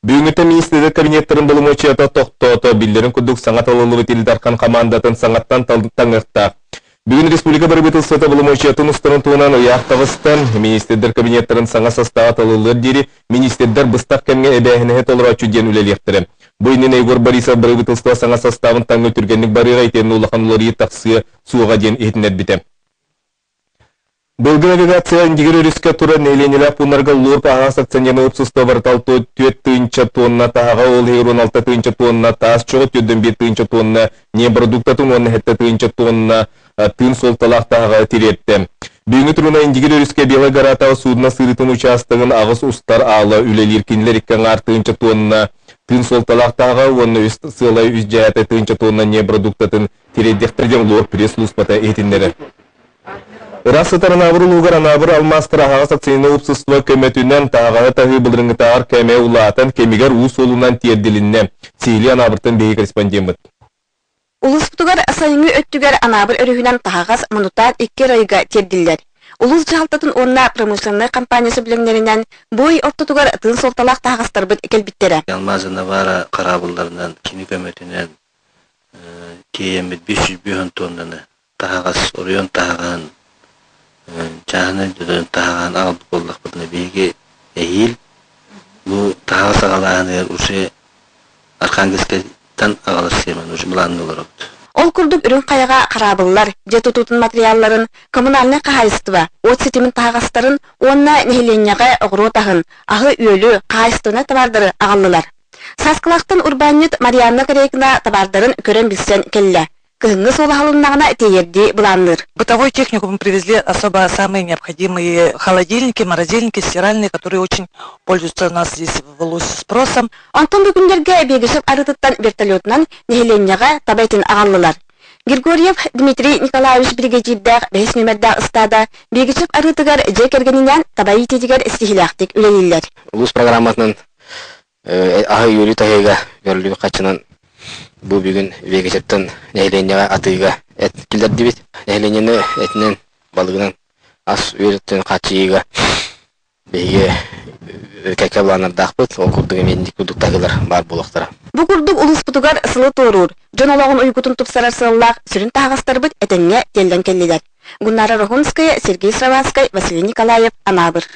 Бүгүнгүтө министрлик кабинеттерин булумучуята токтото билдерин кудук саңат алылыбы тилдаркан командатын саңаттан таңырта. Бүгүн республика правительството булумучуятын устарын туунан уяктабыстан министрлер кабинеттерин саңа состава алылыр дири министрлер быстак кемге эбэхинеhe толорочу ден үлелектири. Буйнын Егор Борисов правительство саңа составын таң өтүргенлик барыга итен улаханлары таксы суга ден этинер бите. Былгы навигация индигер риске тура нейленелер пунарга лорп ағас акционерный общество варталты 4 тонна тағаға ол хейрон 6 тонна таас чоғы төдден 1 тонна не продуктатын 10 тонна тын сол талақ тағаға тиретті. Бүгінгі тұрына индигер риске белі гаратағы судына сырытын участығын ағыс ұстар алы үлелер кенілер ikkan 10 тонна тын сол талақ тағаға оны үст сылай үз жайаты 1 тонна не продуктатын тиреддектерден лорп пресс-луспата етіндері. Расытарын авырылуғар анабыр алмастыра ағас акционерный общество көметінен тағаға тағы бұлырыңы тағар кәме ұлаатын кемегер ұс олынан терділінне. Сейлі анабыртын бейі корреспондент. Улус бұтығар асайыңы өттігер анабыр өрігінен тағағас мұнутан 2 райға терділдер. Улус жағалтатын онына промышленный компаниясы біліңнерінен бой ортотығар тын солталақ тағастар бұд екелбіттері. Алмазына бара қарабылдарынан кені көметінен кейемет 500 тоннаны тағағас орыйон тағаған Чағаны жүден тағаған алып болдық бұдына бейге әйел бұл тағас ағалағанығыр ұшы Архангельскайдан ағалар семен ұшы бұланын олар өкті. Ол күрдік үрін қаяға қарабылар, жет ұтутын материалларын, коммунальны қағайыстыва, от сетімін тағастарын, онына нехеленяға ұғыру тағын, ағы өлі қағайыстығына табардары ағалылар. Сасқылақтың урбанет Марианна Корейкина табардарын көрен білсен келі. Кыгыңы солахалыннағына тейерді бұланыр. Бытовой технику мы привезли особо самые необходимые холодильники, морозильники, стиральные, которые очень пользуются у нас здесь в Улусе спросом. Антон бүгіндерге бегісіп арытыттан вертолетнан нехеленняға табайтын ағалылар. Григорьев Дмитрий Николаевич бригадирдәг 5 нөмердәг ыстада бегісіп арытыгар жекергенінен табайы тедігер істихилақтик үлелілер. Улус программасынан ағы юли тағайға өрлігі қачынан bu bugün vegeçetten nehlenyaga atıyga et kilder dibit nehlenyeni etinen balığının as üretten kaçıyga bege kekablanar daqpıt o kurduga mendik kuduktagilar bar boloqtara. Bu kurduk ulus putugar ısılı torur. Jonolağın uykutun tupsarar sığılaq sürün tağastар bit etenge telden kelliler. Gunara Rohunskaya, Sergey Sravskay, Vasiliy Nikolayev, Anabır.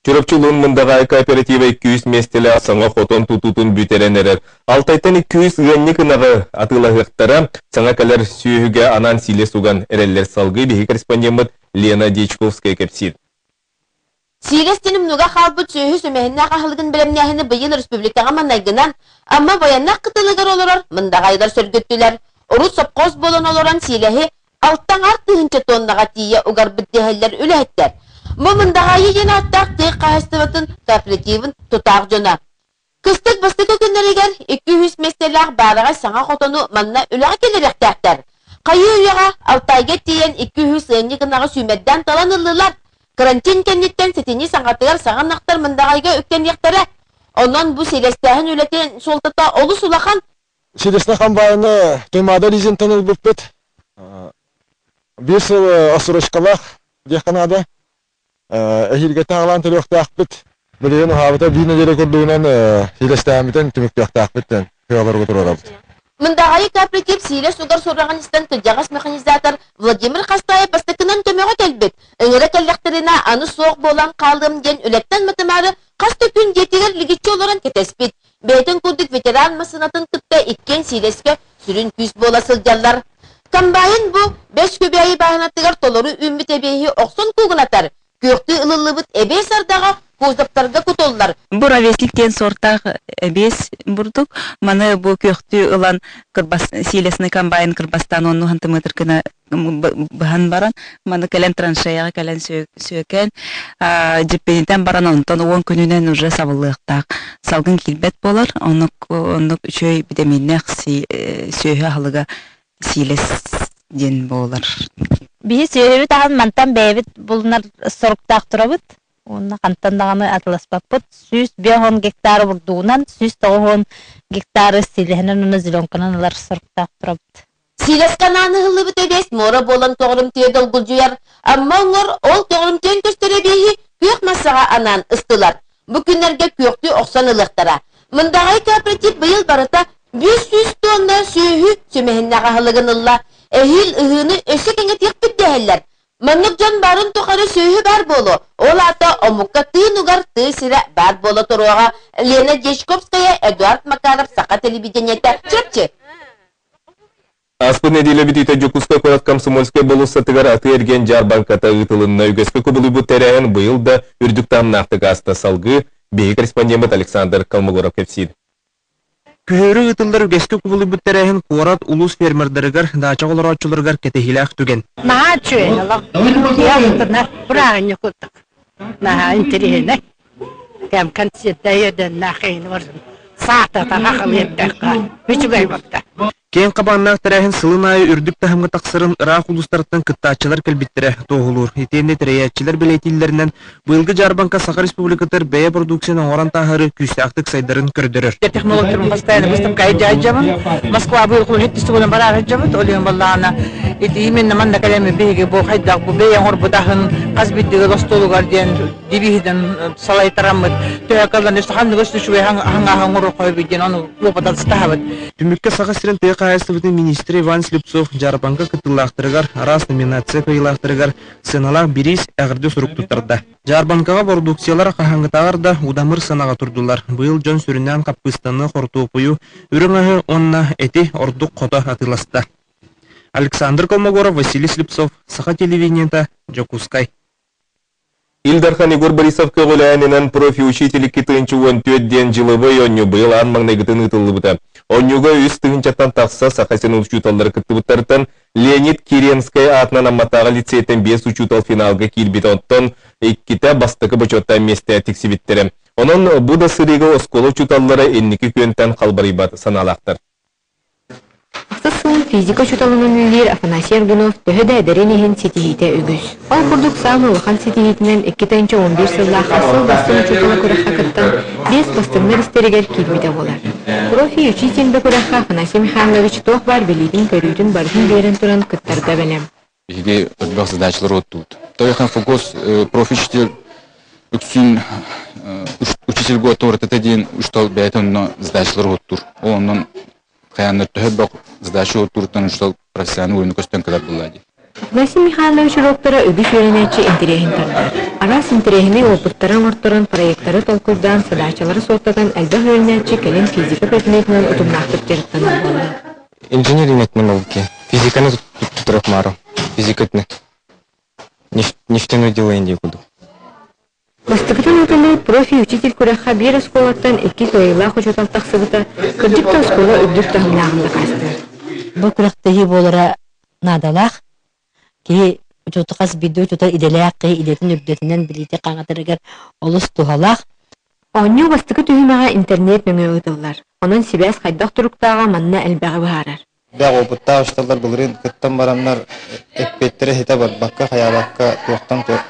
Çorapçılığın mındağay kooperativa 200 mesteli sağa xoton tututun büterenler. Altaytan 200 ığannik ınağı atılağıqtara sağa kalar süyüge anan sile sugan ereller salgı bihi korrespondent Lena Dechkovskaya kepsir. Silestenim nuga halbut süyühü sümehinna qahılgın bilemnehini bıyıl Respublikaga manaygınan, amma bayanna qıtılıgar olurur, mındağaylar sörgüttüler. Urus sopqoz bolon oluran silehi alttan artığınca tonnağa tiye ugar bütteheller ülehetler. Mımındağayı yeni attaq tığ qahıstıvatın kooperativin tutaq jona. Kıstık bastık ökünleriger 200 meselaq barığa sağa xotonu manna ülağa gelirektäqtär. Qayı üyağa altayga tiyen 200 ığınniqınağı sümedden talanırlılar. Karantin kennetten setini sangatıgar sağan naqtar mındağayga ökten yaqtara. Ondan bu selestəhin ületen soltata olu sulaxan. Selestəxan bayını Keymada Lizin tanıl büppet. Bir sıl asırışqalaq deqanada. Ehilge tağlan tölöktaqbit. Bilen habata bir nejere kurduğunan selestəmiten tümüktaqbitten kıyalar oturarabdı. Mındağayı kooperativ siles ugar sorağan istan tücağız mekanizator Vladimir Kastaya pastakınan tömöge kelbet. Öngere kellekterine anı soğuk bolan kaldığım gen ületten mıtımarı kasta gün yetiger ligitçi olaran ketespit. Beyten kurduk veteran masınatın kıtta ikken sileske sürün küs bola sılcarlar. Kambayın bu 5 köbeği bahanattıgar toloru ümmü tebehi oksun kuğun atar. Köktü ılılıbıt ebe sardağa kozdaptarga kutollar. Bu raveslikten sortaq ebes burduk. Mana bu köktü ılan kırbas silesini kambayın kırbastan onu hantımatır kına bahan baran. Mana kalen tranşayağa kalen söken. Ceppeniten baran ondan 10 gününen uca savıllıqtaq. Salgın kilbet bolar. Onu şöy bideminnek söhü halıga siles den bolar. Bir söhü tağın mantan beyvit bulunar soruktaq turabıt. Onu kantandağını atlasbapıt. 110 gektarı vurduğundan 110 gektarı silehinin onu zilonkanan alar soruktaq turabıt. Siles kananı hıllı bütedes mora bolan toğrum tiye dolgulcuyar. Amma onlar ol toğrum tiyen gösterebihi kök masağa anan ıstılar. Bu günlerge köktü oksan ılıqtara. Mındağay kooperatif bıyıl barıta 500 tonna sühü sümehinnağa hılıgınılla. Ehil ıhını ösü kenge tek bitdeheller. Manlık can barın tukarı sühü bar bolu. Olata omukka tığ nugar tığ sire bar bolu turuğa. Lena Jeshkovskaya, Eduard Makarov, Saka televideniyete. Çırpçı. Аспы неделе битите Жокуска Корат Комсомольская болуса тыгар аты эрген Жарбанката ытылынна үгеспе кубулыбу теряен быйыл да үрдүк тамнактык аста салгы бей корреспондент Александр Калмогоров кепсид. Күһөрү ытылдар үгеспе кубулыбу теряен Корат улус фермердеригер дача олорочуларгар кетехилах түген. Наха чуенала. Ястына бурагын юкуттык. Наха интерене. Кем концертта еден нахин варзын. Саата тахал еттекка. Үчүгай бапта. Кен кабаннак теряен сылын айы үрдүк тахымга таксырын Ираак улустарыттан кыттаачылар келбиттере тоғулур. Итенде теряятчылар билетиллеринен быйылгы Жарбанка Саха Республикатыр бәйе продукцияның оран тахары күстактык сайдарын көрдөрөр. Технологияларын постоянно выставка айдажабын. Москва быйыл хулеттисти болан барар жабыт. Олен баллана. Именно манда калеме беге бу хайдак бу бәйе орбудахын казбиттеге лостолугар ден дибихиден салай тарамыт. Төякалдан эстахан гөстүшүе ханга хангуру койбиден аны лопатат стахабыт. Түмүккө Саха сирен Кайыстыбытын министр Иван Слепцов Жарбанка кытыллахтырыгар, раз номинация кыйлахтырыгар, сыналах бирис әгірді сұрук тұттырды. Жарбанкаға продукциялар қахаңғытағар да удамыр сынаға тұрдылар. Бұйыл жон сүрінен қаппыстаны қорту пойу, үріңағы онна әти ордық қота атыласты. Александр Колмогоров, Василий Слепцов, Саха телевидениета, Жокускай. Илдархан Егор Борисов көгіләнінен профи-учителі китынчы 14-ден жылыбы оню бұйыл анмаңнай гытын ытылы бұта. Онюға үз тығынчаттан тақса Сахасен учуталлары кыттыбыттарытын Леонид Киренскай атынан амматағы лицейтен 5 учутал финалға килбет оттон 2-те бастықы бачотта месте тексибиттері. Onun bu da sırığı oskolu учуталлары энники көнтен қалбарибат саналақтыр. Аксасын физика чуталының үлер Афанасий Аргунов төхөдә дәренеһен сетихите үгіз. Ол курдук самы лахан сетихитинен 2-11 сылла хасыл басын чутала күрәхә кыттан 5 бастырны ристерегер килмиде болар. Профи учитель бе күрәхә Афанасий Михайлович тох бар билетин көрүтүн барын берен туран кыттарда белем. Иге бер задачалар оттут. Тояхан фокус профи учитель үксүн учитель год ортата ден уштал бәйтен задачалар оттур. Оннан Каянны төһөбөк задача отуртан уштал профессионал ойны көстөн калар булады. Афанасий Михайлович роктора үбү ференечи интерехин тардар. Арас интерехини опыттарын орторон проекттары толкурдан задачалары соттатан әлбә ференечи келен физика предметинен утумнактык жарыктан болду. Инженерия науки. Физиканы туттырып мару. Физикатны. Нефтяное дело инди куду. Бастыгытын өтілі профи-учитель күрәққа бір осколаттан 2 тойыла құчутал тақсығыта күрдікті оскола үддік тағымлағында қасты. Бұл күрәқтегі болыра надалақ, кей учутықас биді учутал иделәқ, кей идетін үрдетінен білейті қаңатырығар олыс туғалақ. Оню бастығы түйімаға интернет мөңі ұтылар. Onun sibәс қайдақ тұрықтаға манна әлбәғі бағарар. Бәғ опытта ұшталар бұлырын күттен баранлар әппеттері хеті бар баққа, қаябаққа, туақтан тұр.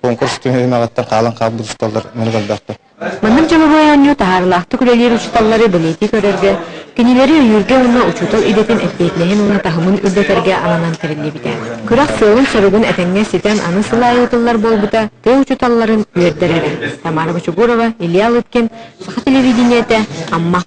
Конкурс түйімағаттар қалан қабыл ұшталар мүні қалдақты. Манның жамы бойаню тағарылақты күлелер ұшталары білеті көрерге, кенелері үйірге оны ұчутал идетін әппетлеген оны тағымын үрдетерге ананан керілі біте. Күрақ сылын сарығын әтәңе сетен аны сылай ұтылар бол бұта, түй ұчуталарын үйердерері. Тамара Бачугурова, Илья Лыткин, Саха телевидениеті, Амма.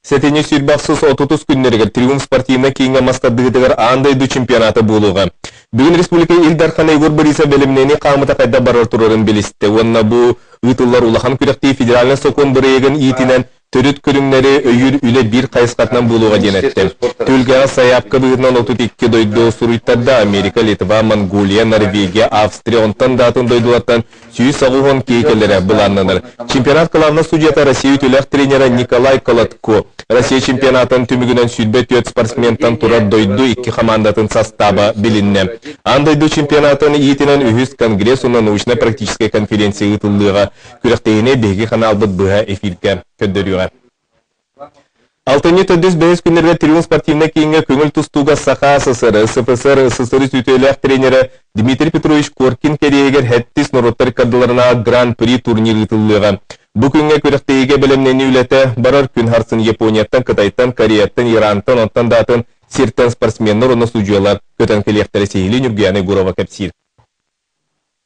Сетене сүрбақсыз 30 күннерігер Триумф спортивна кейінгі мастадығыдығыр андайды чемпионаты болуға. Бүгін республика Илдархан Егор Борисов бөлімнені қамыта қайда барар тұрарын белесті. Онна бұл ұйтылар улахан күректе федералын сокон бірегін етінен төріт көрімнері өйір үлі бір қайысқатынан болуға денетті. Төлгіға саяпқы бұғынан 32 дойды сұруйттарда Америка, Литва, Монголия, Норвегия, Австрия, онтан датын дойдулаттан сүйі сағуғын кейкелері бұланнаныр. Чемпионат қылавна судьята Россия ütіләқ тренері Николай Колотко. Россия чемпионатын түмігінен сүлбет 4 спортсментан тұрар дойду 2 командатын составы білінне. Андойду чемпионатын етінен үхіз конгресс уна научно-практическая конференция ұтылыға күректейіне беге қаналбыт бұға эфирге көндіріға. Алтыне төдіз бәйіз күнерге Триумф спортивна кейінгі көңіл тұстуға Саха СССР, СФСР, СССР ütіләқ тренері Дмитрий Петрович Коркин керегер хәттіс нұроттар кадыларына гран-при турнир ұтылыға. Бұл күнге көріқтейге білімнені үлеті барар күн харсын Японияттан, Қытайттан, Кореяттан, Ирантан, онтан датын сирттан спортсменнер оны судьялар көтен келектері сейілі Нүргияны Гурова кәпсир.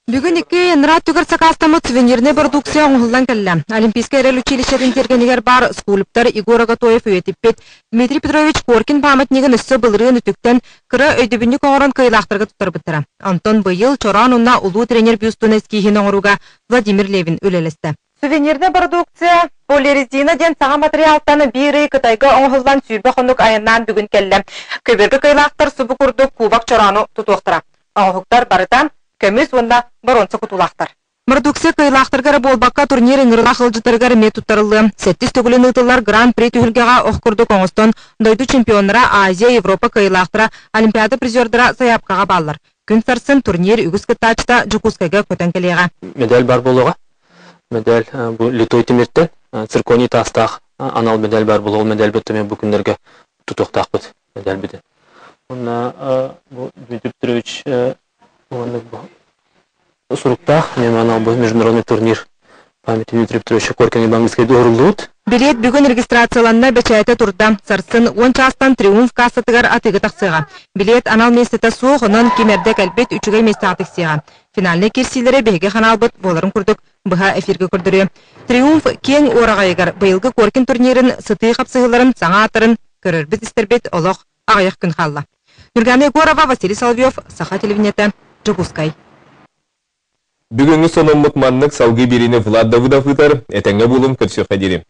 Бүгін екі нрат түгір сақастамы сувенирне продукция оңғылдан кәлі. Олимпийский әрел училищетін тергенігер бар скулыптар Игор Агатоев өйетіппет. Дмитрий Петрович Коркин памятнигін үсі бұлырығын үтіктен кірі өйдібінні қоңырын көйлақтырғы тұттар бұттыра. Антон бұйыл чоран ұнна ұлу тренер бюстуны скейхін оңыруға Владимир Левин өлелесті. Сувенирне продукция полирезина ден саға материалтаны бірі Қытайға оңғылдан сүйірбі қондық айыннан бүгін кәлі. Көбергі көйлақтар сұбы күрді кубак чорану тұтуқтыра. Аңғықтар барытан көміз онда баронсы кутулақтар. Мардуксе кайлақтыргары болбаққа турнир ыңырла қылжытыргары метуттарылы. Сәттіс түгілін ұтылар гран-при түгілгеға оққырды Коңыстон дойду чемпионлара Азия, Европа кайлақтыра Олимпиада призердыра саяпқаға баллар. Күн сарсын турнир үгіз кыттачта Жукускайға көтен келеға. Медаль бар болуға. Медаль бұл Литой Тимирттен, цирконий тастақ анал медаль бар болуға. Медаль бітті мен бұл күндерге тұтуқтақ бұд. Медаль біді. Онна Дмитрий Петрович Суруктах, немана был международный турнир памяти Дмитрия Петровича Коркина и Бангладская дурлут. Билет бүгін регистрацияланна бәчайты турда. Сарсын 10 частан триумф кассатыгар атыгы тақсыға. Билет анал местеті суық, онын кемердек әлбет үчігі месте атықсыға. Финалны керсилері бәйге қаналбыт боларын күрдік бұға эфирге күрдірі. Триумф кен орағайығар бұйылғы Коркин турнирін сыты қапсығыларын саңа атырын көрірбіт істербет олық ағайық күн қалла. Нурганы Егорова, Василий Соловьев, Саха телевинеті, Жукускай. Бүгінгі соның мұтманлық салғы беріне Влад Давыдов ұтар, әтәңе болым көрсі қадерім.